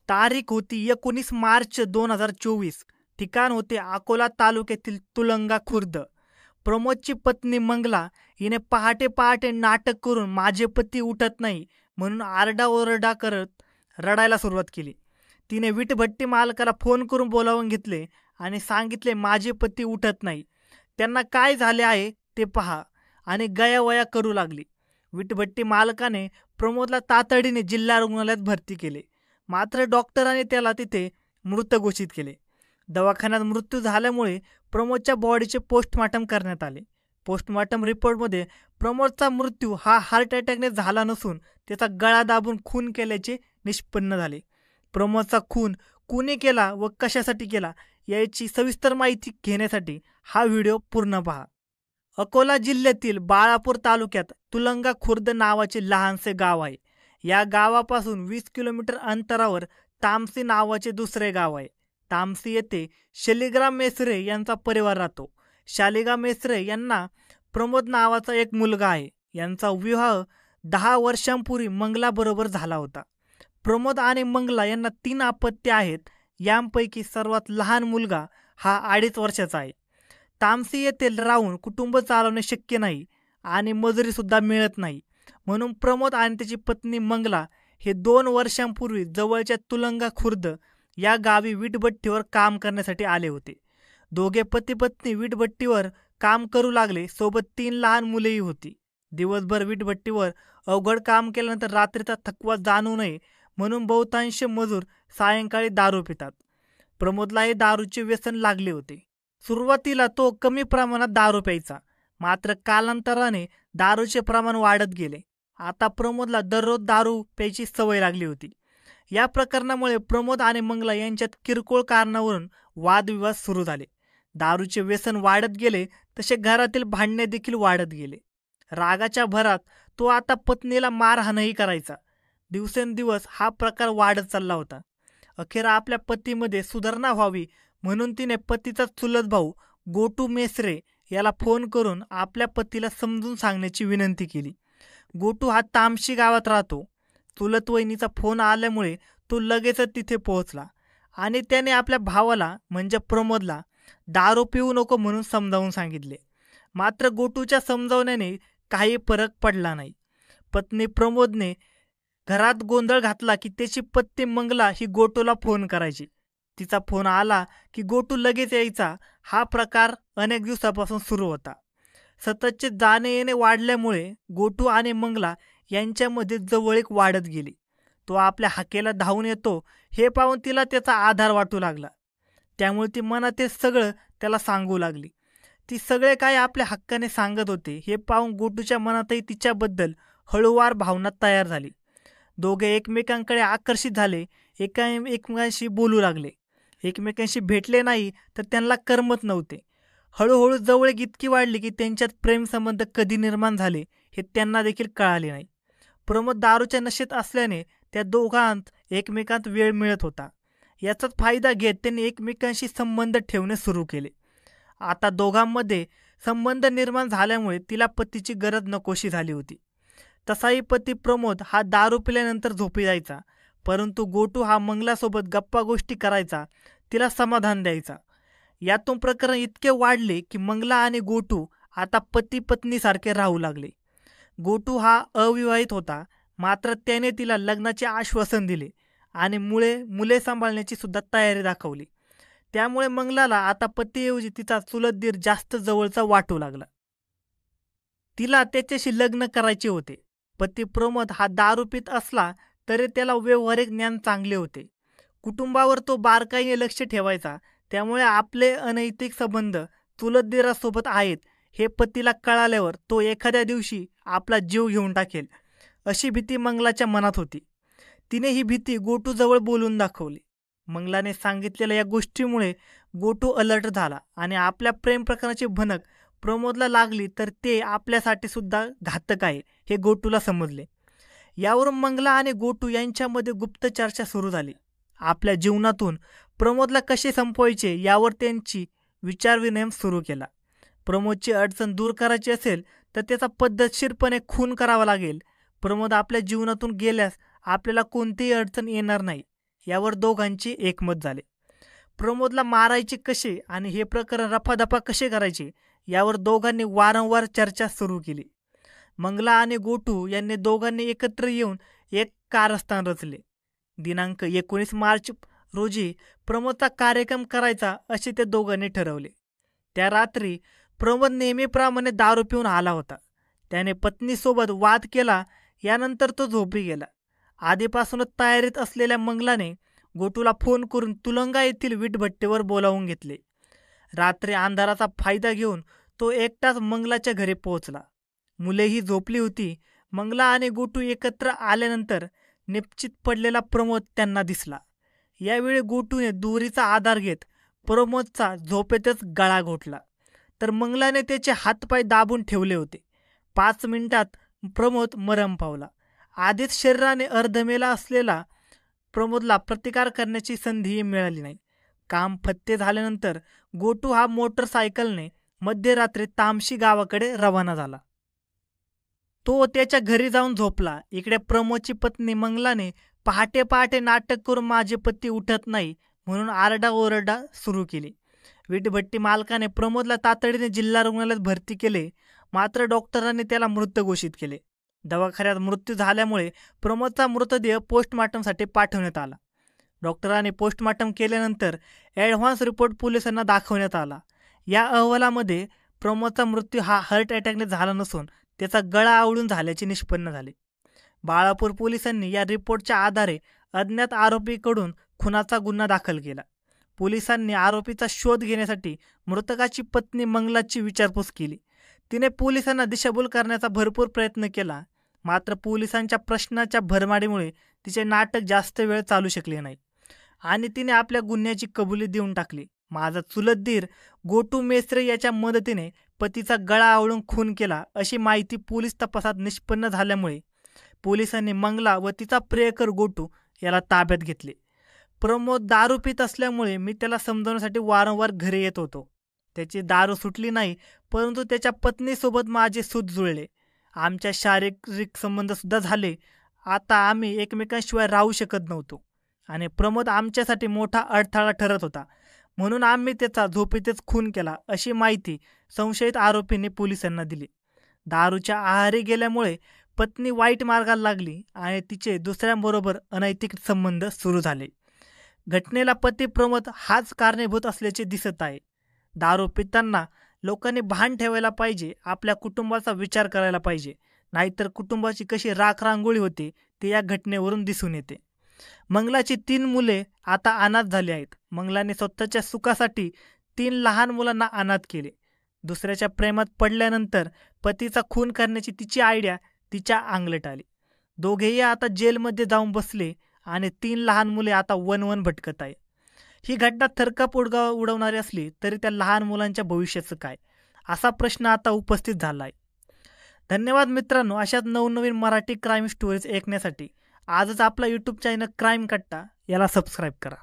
तारीख होती 19 मार्च 2024. ठिकाण होते अकोला तालुक्यातील तुलंगा खुर्द. प्रमोदची पत्नी मंगला हिने पहाटे पहाटे नाटक करून माझे पती उठत नाही म्हणून आरडाओरडा करत रडायला सुरुवात केली. तिने वीटभट्टी मालकाला फोन करून बोलावून घेतले आणि सांगितले माझे पती उठत नाही, त्यांना काय झाले आहे ते पहा, आणि गयावया करू लागली. वीटभट्टी मालकाने प्रमोदला तातडीने जिल्हा रुग्णालयात भरती केले. मात्र डॉक्टरांनी त्याला तिथे मृत घोषित केले. दवाखान्यात मृत्यू झाल्यामुळे प्रमोदच्या बॉडीचे पोस्टमॉर्टम करण्यात आले. पोस्टमॉर्टम रिपोर्टमध्ये प्रमोदचा मृत्यू हा हार्ट अटॅकने झाला नसून त्याचा गळा दाबून खून केल्याचे निष्पन्न झाले. प्रमोदचा खून कुणी केला व कशासाठी केला याची सविस्तर माहिती घेण्यासाठी हा व्हिडिओ पूर्ण पहा. अकोला जिल्ह्यातील बाळापूर तालुक्यात तुलंगा खुर्द नावाचे लहानसे गाव आहे. या गावापासून 20 किलोमीटर अंतरावर तामसी नावाचे दुसरे गाव आहे. तामसी येथे शालिग्राम मेसरे यांचा परिवार राहतो. शालिग्राम मेसरे यांना प्रमोद नावाचा एक मुलगा आहे. यांचा विवाह 10 वर्षांपूर्वी मंगलाबरोबर झाला होता. प्रमोद आणि मंगला यांना 3 अपत्ये आहेत. यांपैकी सर्वात लहान मुलगा हा 2.5 वर्षाचा आहे. तामसी येथे राहून कुटुंब चालवणे शक्य नाही आणि मजुरीसुद्धा मिळत नाही, म्हणून प्रमोद आणि त्याची पत्नी मंगला हे 2 वर्षांपूर्वी जवळच्या तुलंगा खुर्द या गावी वीटभट्टीवर काम करण्यासाठी आले होते. दोघे पती पत्नी वीटभट्टीवर काम करू लागले. सोबत 3 लहान मुलेही होती. दिवसभर वीटभट्टीवर अवघड काम केल्यानंतर रात्रीचा थकवा जाणवू नये म्हणून बहुतांश मजूर सायंकाळी दारू पितात. प्रमोदलाही दारूचे व्यसन लागले होते. सुरुवातीला तो कमी प्रमाणात दारू प्यायचा, मात्र कालांतराने दारूचे प्रमाण वाढत गेले. आता प्रमोदला दररोज दारू प्यायची सवय लागली होती. या प्रकरणामुळे प्रमोद आणि मंगला यांच्यात किरकोळ कारणावरून वादविवाद सुरू झाले. दारूचे व्यसन वाढत गेले तसे घरातील भांडणे देखील वाढत गेले. रागाच्या भरात तो आता पत्नीला मारहाणही करायचा. दिवसेंदिवस हा प्रकार वाढत चालला होता. अखेर आपल्या पतीमध्ये सुधारणा व्हावी म्हणून तिने पतीचा चुलत भाऊ गोटू मेसरे याला फोन करून आपल्या पतीला समजून सांगण्याची विनंती केली. गोटू हा तामशी गावात राहतो. चुलत वहिनीचा फोन आल्यामुळे तो लगेचच तिथे पोहोचला आणि त्याने आपल्या भावाला म्हणजे प्रमोदला दारू पिऊ नको म्हणून समजावून सांगितले. मात्र गोटूच्या समजावण्याने काही फरक पडला नाही. पत्नी प्रमोदने घरात गोंधळ घातला की त्याची पत्नी मंगला ही गोटूला फोन करायची. तिचा फोन आला की गोटू लगेच यायचा. हा प्रकार अनेक दिवसापासून सुरू होता. सततचे जाणे येणे वाढल्यामुळे गोटू आणि मंगला यांच्यामध्ये जवळीक वाढत गेली. तो आपल्या हाकेला धावून येतो हे पाहून तिला त्याचा आधार वाटू लागला. त्यामुळे ती मनात सगळं त्याला सांगू लागली. ती सगळे काय आपल्या हक्काने सांगत होते हे पाहून गोटूच्या मनातही तिच्याबद्दल हळूवार भावना तयार झाली. दोघे एकमेकांकडे आकर्षित झाले. एकमेकांशी बोलू लागले. एकमेकांशी भेटले नाही तर त्यांना करमत नव्हते. हळूहळू जवळीक इतकी वाढली की त्यांच्यात प्रेमसंबंध कधी निर्माण झाले हे त्यांना देखील कळाले नाही. प्रमोद दारूच्या नशेत असल्याने त्या दोघांत एकमेकांत वेळ मिळत होता. याचाच फायदा घेत त्यांनी एकमेकांशी संबंध ठेवणे सुरू केले. आता दोघांमध्ये संबंध निर्माण झाल्यामुळे तिला पतीची गरज नकोशी झाली होती. तसाही पती प्रमोद हा दारू पिल्यानंतर झोपी जायचा, परंतु गोटू हा मंगलासोबत गप्पा गोष्टी करायचा, तिला समाधान द्यायचा. यातून प्रकरण इतके वाढले की मंगला आणि गोटू आता पती पत्नीसारखे राहू लागले. गोटू हा अविवाहित होता, मात्र त्याने तिला लग्नाचे आश्वासन दिले आणि मुले सांभाळण्याची सुद्धा तयारी दाखवली. त्यामुळे मंगलाला आता पतीऐवजी तिचा चुलत दीर जास्त जवळचा वाटू लागला. तिला त्याच्याशी लग्न करायचे होते. पती प्रमोद हा दारू पित असला तरी त्याला व्यावहारिक ज्ञान चांगले होते. कुटुंबावर तो बारकाईने लक्ष ठेवायचा. त्यामुळे आपले अनैतिक संबंध चुलत दीरासोबत आहेत हे पतीला कळाल्यावर तो एखाद्या दिवशी आपला जीव घेऊन टाकेल अशी भीती मंगलाच्या मनात होती. तिने ही भीती गोटूजवळ बोलून दाखवली. मंगलाने सांगितलेल्या या गोष्टीमुळे गोटू अलर्ट झाला आणि आपल्या प्रेम प्रकरणाची भनक प्रमोदला लागली तर ते आपल्यासाठी सुद्धा घातक आहे हे गोटूला समजले. यावरून मंगला आणि गोटू यांच्यामध्ये गुप्त चर्चा सुरू झाली. आपल्या जीवनातून प्रमोदला कसे संपवायचे यावर त्यांची विचारविनिमय सुरू केला. प्रमोदची अडचण दूर करायची असेल तर त्याचा पद्धतशीरपणे खून करावा लागेल. प्रमोद आपल्या जीवनातून गेल्यास आपल्याला कोणतीही अडचण येणार नाही यावर दोघांची एकमत झाले. प्रमोदला मारायचे कसे आणि हे प्रकरण रफादफा कसे करायचे यावर दोघांनी वारंवार चर्चा सुरू केली. मंगला आणि गोटू यांनी दोघांनी एकत्र येऊन एक कारस्थान रचले. दिनांक 19 मार्च रोजी प्रमोदचा कार्यक्रम करायचा असे ते दोघांनी ठरवले. त्या रात्री प्रमोद नेहमीप्रमाणे दारू पिऊन आला होता. त्याने पत्नीसोबत वाद केला. यानंतर तो झोपी गेला. आधीपासूनच तयारीत असलेल्या मंगलाने गोटूला फोन करून तुलंगा येथील वीटभट्टीवर बोलावून घेतले. रात्री अंधाराचा फायदा घेऊन तो एकटाच मंगलाच्या घरी पोहोचला. मुलेही झोपली होती. मंगला आणि गोटू एकत्र आल्यानंतर निश्चित पडलेला प्रमोद त्यांना दिसला. यावेळी गोटूने दोरीचा आधार घेत प्रमोदचा झोपेतच गळा घोटला, तर मंगलाने त्याचे हातपाय दाबून ठेवले होते. 5 मिनिटात प्रमोद मरण पावला. आधीच शरीराने अर्धमेला असलेला प्रमोदला प्रतिकार करण्याची संधीही मिळाली नाही. काम फत्ते झाल्यानंतर गोटू हा मोटरसायकलने मध्यरात्री तामशी गावाकडे रवाना झाला. तो त्याच्या घरी जाऊन झोपला. इकडे प्रमोदची पत्नी मंगलाने पहाटे पहाटे नाटक करून माझे पती उठत नाही म्हणून आरडाओरडा सुरू केली. वीटभट्टी मालकाने प्रमोदला तातडीने जिल्हा रुग्णालयात भरती केले, मात्र डॉक्टरांनी त्याला मृत घोषित केले. दवाखान्यात मृत्यू झाल्यामुळे प्रमोदचा मृतदेह पोस्टमॉर्टमसाठी पाठवण्यात आला. डॉक्टरांनी पोस्टमॉर्टम केल्यानंतर ॲडव्हान्स रिपोर्ट पोलिसांना दाखवण्यात आला. या अहवालामध्ये प्रमोदचा मृत्यू हा हार्ट अटॅकने झाला नसून त्याचा गळा आवळून झाल्याचे निष्पन्न झाले. बाळापूर पोलिसांनी या रिपोर्टच्या आधारे अज्ञात आरोपीकडून खुनाचा गुन्हा दाखल केला. पोलिसांनी आरोपीचा शोध घेण्यासाठी मृतकाची पत्नी मंगलाची विचारपूस केली. तिने पोलिसांना दिशाभूल करण्याचा भरपूर प्रयत्न केला, मात्र पोलिसांच्या प्रश्नाच्या भरमाडीमुळे तिचे नाटक जास्त वेळ चालू शकले नाही आणि तिने आपल्या गुन्ह्याची कबुली देऊन टाकली. माझा चुलत दीर गोटू मेस्त्रे याच्या मदतीने पतीचा गळा आवळून खून केला अशी माहिती पोलीस तपासात निष्पन्न झाल्यामुळे पोलिसांनी मंगला व तिचा प्रियकर गोटू याला ताब्यात घेतले. प्रमोद दारू पित असल्यामुळे मी त्याला समजवण्यासाठी वारंवार घरी येत होतो. त्याची दारू सुटली नाही, परंतु त्याच्या पत्नीसोबत माझे सूत जुळले. आमच्या शारीरिक संबंधसुद्धा झाले. आता आम्ही एकमेकांशिवाय राहू शकत नव्हतो आणि प्रमोद आमच्यासाठी मोठा अडथळा ठरत होता, म्हणून आम्ही त्याचा झोपेतच खून केला अशी माहिती संशयित आरोपींनी पोलिसांना दिली. दारूच्या आहारी गेल्यामुळे पत्नी वाईट मार्गाला लागली आणि तिचे दुसऱ्यांबरोबर अनैतिक संबंध सुरू झाले. घटनेला पती प्रमोद हाच कारणीभूत असल्याचे दिसत आहे. दारू पिताना लोकांनी भान ठेवायला पाहिजे, आपल्या कुटुंबाचा विचार करायला पाहिजे, नाहीतर कुटुंबाची कशी राखरांगोळी होते ते या घटनेवरून दिसून येते. मंगलाची 3 मुले आता अनाथ झाली आहेत. मंगलाने स्वतःच्या सुखासाठी 3 लहान मुलांना अनाथ केले. दुसऱ्याच्या प्रेमात पडल्यानंतर पतीचा खून करण्याची तिची आयडिया तिच्या अंगलट आली. दोघेही आता जेलमध्ये जाऊन बसले आणि 3 लहान मुले आता वन भटकत आहे. ही घटना थरकाप उडवणारी असली तरी त्या लहान मुलांच्या भविष्याचं काय, असा प्रश्न आता उपस्थित झाला आहे. धन्यवाद मित्रांनो. अशाच नवनवीन मराठी क्राईम स्टोरीज ऐकण्यासाठी आजच आपला यूट्यूब चॅनल क्राईम कट्टा याला सबस्क्राईब करा.